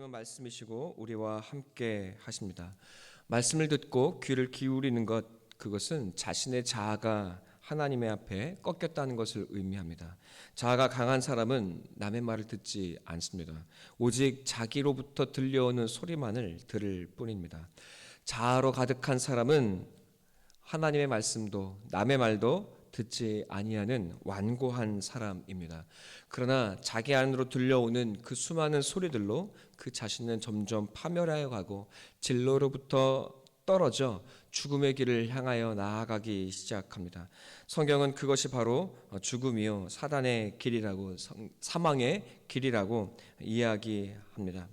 하나님은 말씀이시고 우리와 함께 하십니다. 말씀을 듣고 귀를 기울이는 그것은 자신의 자아가 하나님의 앞에 꺾였다는 것을 의미합니다. 자아가 강한 사람은 남의 말을 듣지 않습니다. 오직 자기로부터 들려오는 소리만을 들을 뿐입니다. 자아로 가득한 사람은 하나님의 말씀도 남의 말도 듣지 아니하는 완고한 사람입니다. 그러나 자기 안으로 들려오는 그 수많은 소리들로 그 자신은 점점 파멸하여 가고 진로로부터 떨어져 죽음의 길을 향하여 나아가기 시작합니다. 성경은 그것이 바로 죽음이요 사단의 길이라고, 사망의 길이라고 이야기합니다.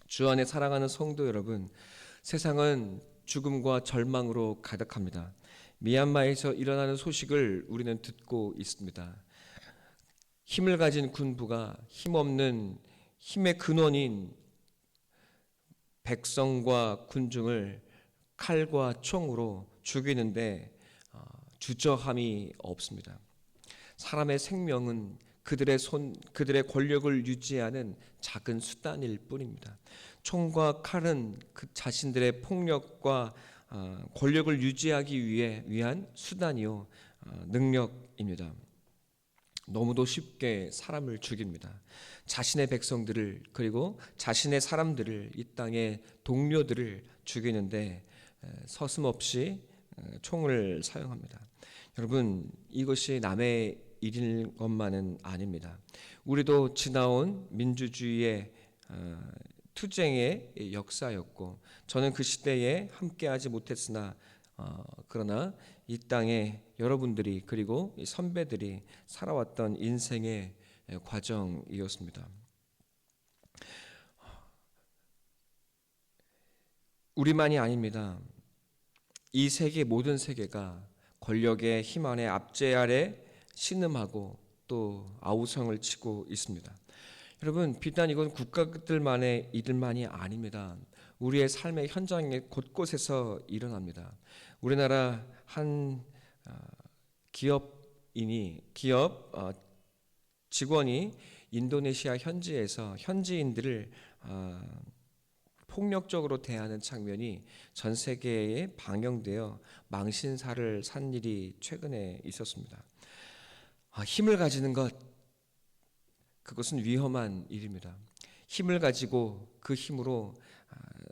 주 안에 사랑하는 성도 여러분, 세상은 죽음과 절망으로 가득합니다. 미얀마에서 일어나는 소식을 우리는 듣고 있습니다. 힘을 가진 군부가 힘없는 힘의 근원인 백성과 군중을 칼과 총으로 죽이는데 주저함이 없습니다. 사람의 생명은 그들의 권력을 유지하는 작은 수단일 뿐입니다. 총과 칼은 그 자신들의 폭력과 권력을 유지하기 위한 수단이요 능력입니다. 너무도 쉽게 사람을 죽입니다. 자신의 백성들을 그리고 자신의 사람들을, 이 땅의 동료들을 죽이는데 서슴없이 총을 사용합니다. 여러분, 이것이 남의 일인 것만은 아닙니다. 우리도 지나온 민주주의의 투쟁의 역사였고, 저는 그 시대에 함께하지 못했으나 그러나 이 땅에 여러분들이 그리고 선배들이 살아왔던 인생의 과정이었습니다. 우리만이 아닙니다. 이 세계 모든 세계가 권력의 힘 안에 압제 아래 신음하고 또 아우성을 치고 있습니다. 여러분, 비단 이건 국가들만의 일만이 아닙니다. 우리의 삶의 현장의 곳곳에서 일어납니다. 우리나라 한 직원이 인도네시아 현지에서 현지인들을 폭력적으로 대하는 장면이 전 세계에 방영되어 망신살을 산 일이 최근에 있었습니다. 힘을 가지는 것, 그것은 위험한 일입니다. 힘을 가지고 그 힘으로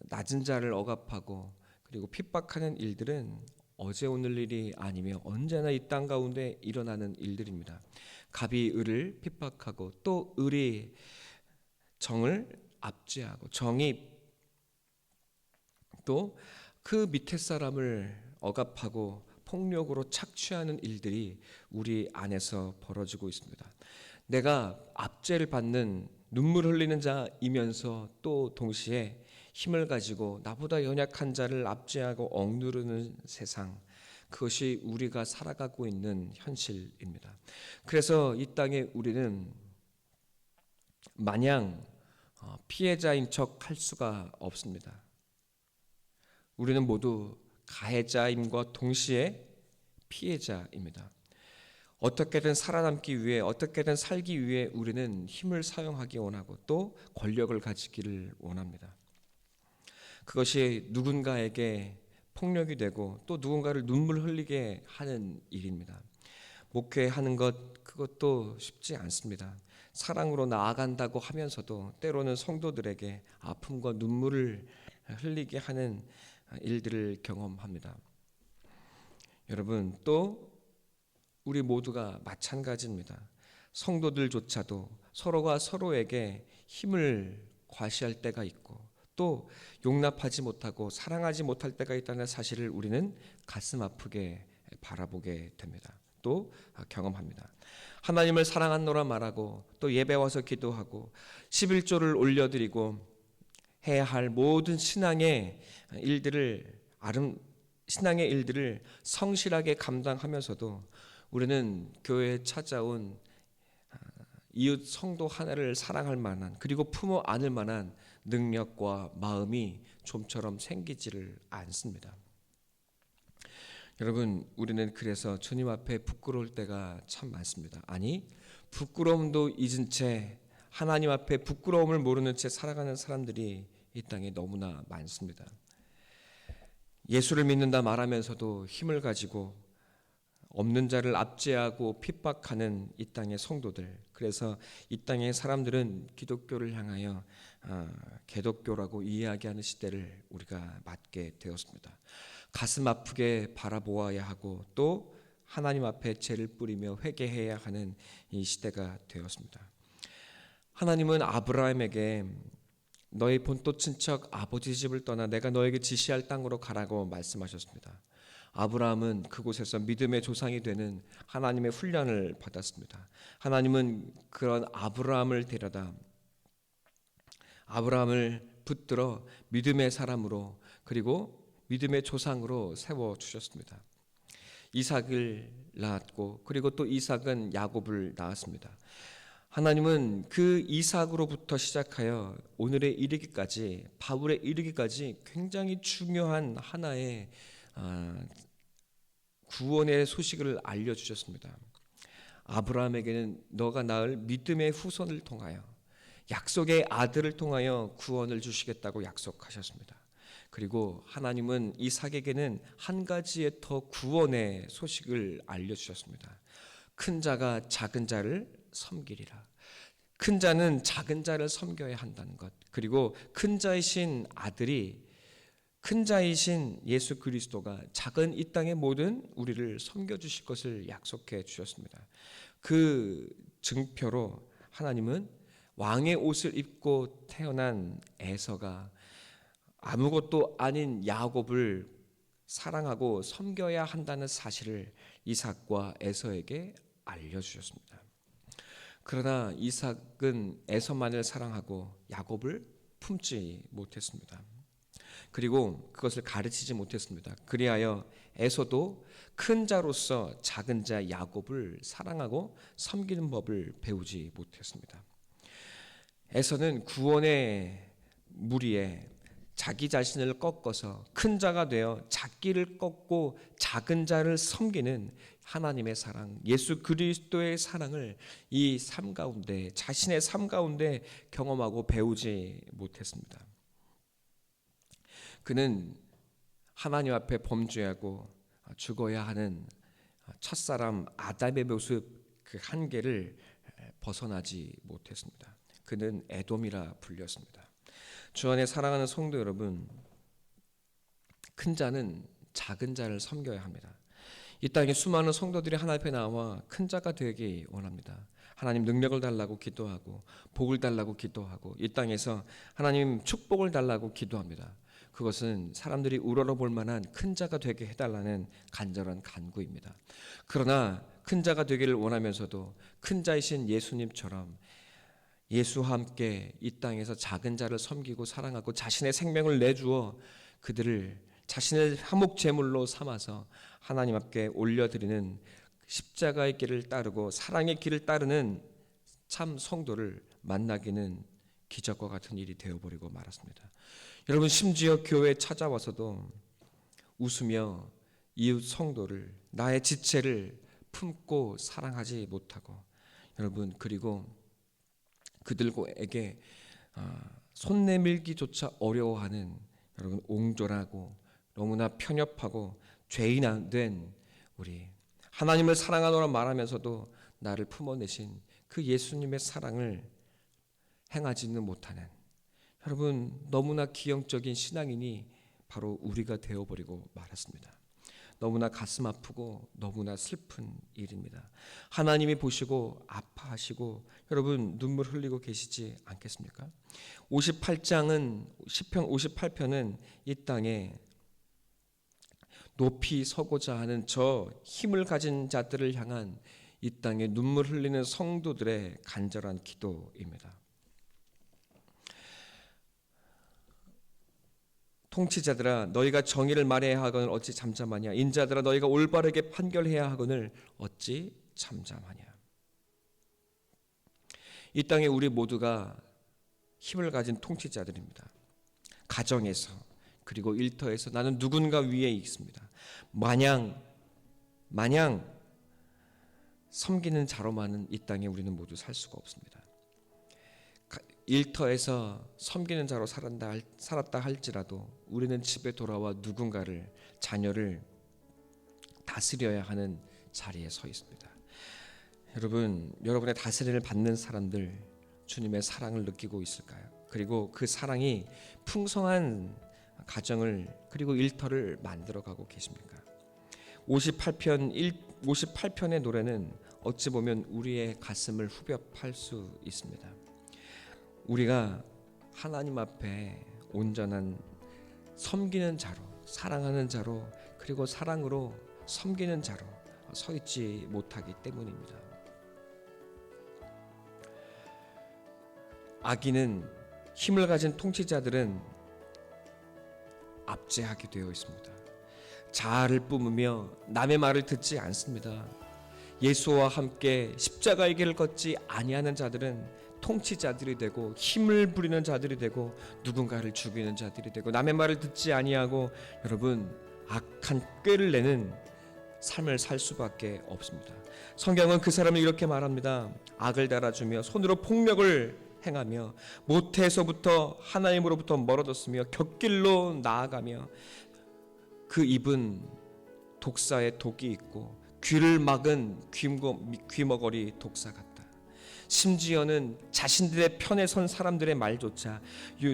낮은 자를 억압하고 그리고 핍박하는 일들은 어제 오늘 일이 아니며 언제나 이 땅 가운데 일어나는 일들입니다. 갑이 을을 핍박하고 또 을이 정을 압제하고 정이 또 그 밑에 사람을 억압하고 폭력으로 착취하는 일들이 우리 안에서 벌어지고 있습니다. 내가 압제를 받는 눈물 흘리는 자이면서 또 동시에 힘을 가지고 나보다 연약한 자를 압제하고 억누르는 세상, 그것이 우리가 살아가고 있는 현실입니다. 그래서 이 땅에 우리는 마냥 피해자인 척 할 수가 없습니다. 우리는 모두 가해자임과 동시에 피해자입니다. 어떻게든 살아남기 위해, 어떻게든 살기 위해 우리는 힘을 사용하기 원하고 또 권력을 가지기를 원합니다. 그것이 누군가에게 폭력이 되고 또 누군가를 눈물 흘리게 하는 일입니다. 목회하는 것, 그것도 쉽지 않습니다. 사랑으로 나아간다고 하면서도 때로는 성도들에게 아픔과 눈물을 흘리게 하는 일들을 경험합니다. 여러분, 또 우리 모두가 마찬가지입니다. 성도들조차도 서로가 서로에게 힘을 과시할 때가 있고 또 용납하지 못하고 사랑하지 못할 때가 있다는 사실을 우리는 가슴 아프게 바라보게 됩니다. 또 경험합니다. 하나님을 사랑하노라 말하고 또 예배 와서 기도하고 11조를 올려드리고 해야 할 모든 신앙의 일들을 성실하게 감당하면서도 우리는 교회에 찾아온 이웃 성도 하나를 사랑할 만한, 그리고 품어 안을 만한 능력과 마음이 좀처럼 생기지를 않습니다. 여러분, 우리는 그래서 주님 앞에 부끄러울 때가 참 많습니다. 아니, 부끄러움도 잊은 채 하나님 앞에 부끄러움을 모르는 채 살아가는 사람들이 이 땅에 너무나 많습니다. 예수를 믿는다 말하면서도 힘을 가지고 없는 자를 압제하고 핍박하는 이 땅의 성도들. 그래서 이 땅의 사람들은 기독교를 향하여 개독교라고 이야기하는 시대를 우리가 맞게 되었습니다. 가슴 아프게 바라보아야 하고 또 하나님 앞에 죄를 뿌리며 회개해야 하는 이 시대가 되었습니다. 하나님은 아브라함에게 너희 본토 친척 아버지 집을 떠나 내가 너에게 지시할 땅으로 가라고 말씀하셨습니다. 아브라함은 그곳에서 믿음의 조상이 되는 하나님의 훈련을 받았습니다. 하나님은 그런 아브라함을 데려다 아브라함을 붙들어 믿음의 사람으로 그리고 믿음의 조상으로 세워주셨습니다. 이삭을 낳았고 그리고 또 이삭은 야곱을 낳았습니다. 하나님은 그 이삭으로부터 시작하여 오늘에 이르기까지 바울에 이르기까지 굉장히 중요한 하나의 구원의 소식을 알려주셨습니다. 아브라함에게는 너가 낳을 믿음의 후손을 통하여 약속의 아들을 통하여 구원을 주시겠다고 약속하셨습니다. 그리고 하나님은 이삭에게는 한 가지의 더 구원의 소식을 알려주셨습니다. 큰 자가 작은 자를 섬기리라. 큰 자는 작은 자를 섬겨야 한다는 것. 그리고 큰 자이신 아들이 큰 자이신 예수 그리스도가 작은 이 땅의 모든 우리를 섬겨주실 것을 약속해 주셨습니다. 그 증표로 하나님은 왕의 옷을 입고 태어난 에서가 아무것도 아닌 야곱을 사랑하고 섬겨야 한다는 사실을 이삭과 에서에게 알려주셨습니다. 그러나 이삭은 에서만을 사랑하고 야곱을 품지 못했습니다. 그리고 그것을 가르치지 못했습니다. 그리하여 에서도 큰 자로서 작은 자 야곱을 사랑하고 섬기는 법을 배우지 못했습니다. 에서는 구원의 무리에 자기 자신을 꺾어서 큰 자가 되어 작기를 꺾고 작은 자를 섬기는 하나님의 사랑, 예수 그리스도의 사랑을 이 삶 가운데 자신의 삶 가운데 경험하고 배우지 못했습니다. 그는 하나님 앞에 범죄하고 죽어야 하는 첫사람 아담의 모습 그 한계를 벗어나지 못했습니다. 그는 에돔이라 불렸습니다. 주 안에 사랑하는 성도 여러분, 큰 자는 작은 자를 섬겨야 합니다. 이 땅에 수많은 성도들이 하나님 앞에 나와 큰 자가 되기 원합니다. 하나님 능력을 달라고 기도하고 복을 달라고 기도하고 이 땅에서 하나님 축복을 달라고 기도합니다. 그것은 사람들이 우러러볼 만한 큰 자가 되게 해달라는 간절한 간구입니다. 그러나 큰 자가 되기를 원하면서도 큰 자이신 예수님처럼 예수와 함께 이 땅에서 작은 자를 섬기고 사랑하고 자신의 생명을 내주어 그들을 자신의 화목 제물로 삼아서 하나님 앞에 올려드리는 십자가의 길을 따르고 사랑의 길을 따르는 참 성도를 만나기는 기적과 같은 일이 되어버리고 말았습니다. 여러분, 심지어 교회에 찾아와서도 웃으며 이웃 성도를 나의 지체를 품고 사랑하지 못하고 여러분 그리고 그들에게 손 내밀기조차 어려워하는 여러분 옹졸하고 너무나 편협하고 죄인 된 우리 하나님을 사랑하노라 말하면서도 나를 품어내신 그 예수님의 사랑을 행하지는 못하는 여러분 너무나 기형적인 신앙인이 바로 우리가 되어버리고 말았습니다. 너무나 가슴 아프고 너무나 슬픈 일입니다. 하나님이 보시고 아파하시고 여러분 눈물 흘리고 계시지 않겠습니까? 58장은 시편 58편은 이 땅에 높이 서고자 하는 저 힘을 가진 자들을 향한 이 땅에 눈물 흘리는 성도들의 간절한 기도입니다. 통치자들아 너희가 정의를 말해야 하거늘 어찌 잠잠하냐. 인자들아 너희가 올바르게 판결해야 하거늘 어찌 잠잠하냐. 이 땅에 우리 모두가 힘을 가진 통치자들입니다. 가정에서 그리고 일터에서 나는 누군가 위에 있습니다. 마냥 섬기는 자로만은 이 땅에 우리는 모두 살 수가 없습니다. 일터에서 섬기는 자로 살았다 할지라도 우리는 집에 돌아와 누군가를, 자녀를 다스려야 하는 자리에 서 있습니다. 여러분의 다스림을 받는 사람들, 주님의 사랑을 느끼고 있을까요? 그리고 그 사랑이 풍성한 가정을 그리고 일터를 만들어가고 계십니까? 58편의 노래는 어찌 보면 우리의 가슴을 후벼 팔 수 있습니다. 우리가 하나님 앞에 온전한 섬기는 자로, 사랑하는 자로, 그리고 사랑으로 섬기는 자로 서 있지 못하기 때문입니다. 악인은, 힘을 가진 통치자들은 압제하게 되어 있습니다. 자아를 뿜으며 남의 말을 듣지 않습니다. 예수와 함께 십자가의 길을 걷지 아니하는 자들은 통치자들이 되고 힘을 부리는 자들이 되고 누군가를 죽이는 자들이 되고 남의 말을 듣지 아니하고 여러분 악한 꾀를 내는 삶을 살 수밖에 없습니다. 성경은 그 사람을 이렇게 말합니다. 악을 달아주며 손으로 폭력을 행하며 모태에서부터 하나님으로부터 멀어졌으며 곁길로 나아가며 그 입은 독사의 독이 있고 귀를 막은 귀머거리 독사 같다. 심지어는 자신들의 편에 선 사람들의 말조차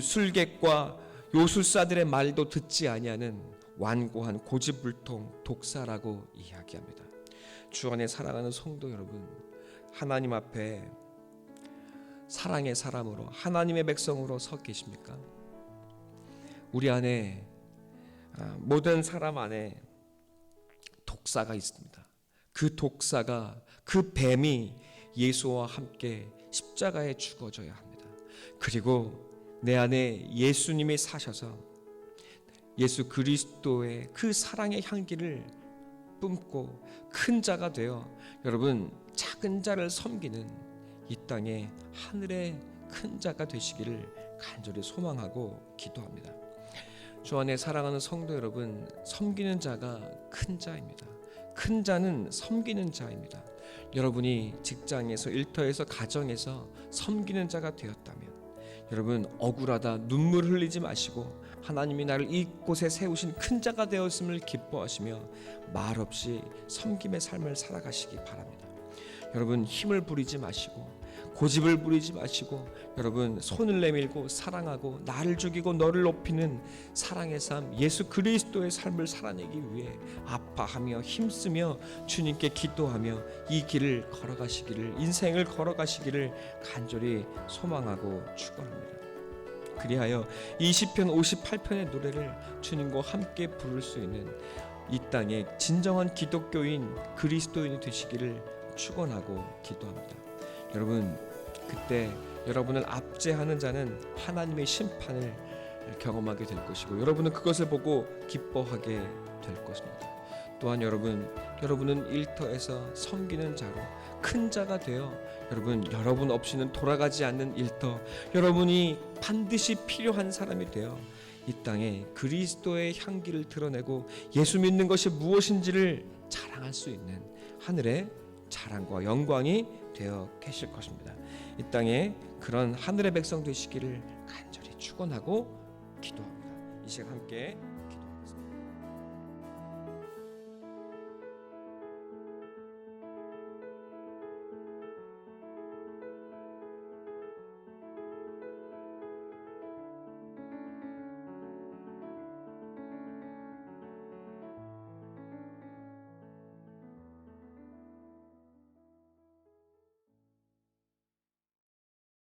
술객과 요술사들의 말도 듣지 아니하는 완고한 고집불통 독사라고 이야기합니다. 주 안에 사랑하는 성도 여러분, 하나님 앞에 사랑의 사람으로, 하나님의 백성으로 서 계십니까? 우리 안에, 모든 사람 안에 독사가 있습니다. 그 독사가, 그 뱀이 예수와 함께 십자가에 죽어져야 합니다. 그리고 내 안에 예수님이 사셔서 예수 그리스도의 그 사랑의 향기를 뿜고 큰 자가 되어 여러분 작은 자를 섬기는 이 땅에 하늘의 큰 자가 되시기를 간절히 소망하고 기도합니다. 주 안에 사랑하는 성도 여러분, 섬기는 자가 큰 자입니다. 큰 자는 섬기는 자입니다. 여러분이 직장에서, 일터에서, 가정에서 섬기는 자가 되었다면 여러분 억울하다 눈물 흘리지 마시고 하나님이 나를 이곳에 세우신 큰 자가 되었음을 기뻐하시며 말없이 섬김의 삶을 살아가시기 바랍니다. 여러분 힘을 부리지 마시고 고집을 부리지 마시고 여러분 손을 내밀고 사랑하고 나를 죽이고 너를 높이는 사랑의 삶, 예수 그리스도의 삶을 살아내기 위해 아파하며 힘쓰며 주님께 기도하며 이 길을 걸어가시기를, 인생을 걸어가시기를 간절히 소망하고 축원합니다. 그리하여 이 시편 58편의 노래를 주님과 함께 부를 수 있는 이 땅에 진정한 기독교인, 그리스도인이 되시기를 축원하고 기도합니다. 여러분 그때 여러분을 압제하는 자는 하나님의 심판을 경험하게 될 것이고 여러분은 그것을 보고 기뻐하게 될 것입니다. 또한 여러분은 일터에서 섬기는 자로 큰 자가 되어 여러분 없이는 돌아가지 않는 일터, 여러분이 반드시 필요한 사람이 되어 이 땅에 그리스도의 향기를 드러내고 예수 믿는 것이 무엇인지를 자랑할 수 있는 하늘의 자랑과 영광이 되어 계실 것입니다. 이 땅에 그런 하늘의 백성 되시기를 간절히 축원하고 기도합니다. 이 시간 함께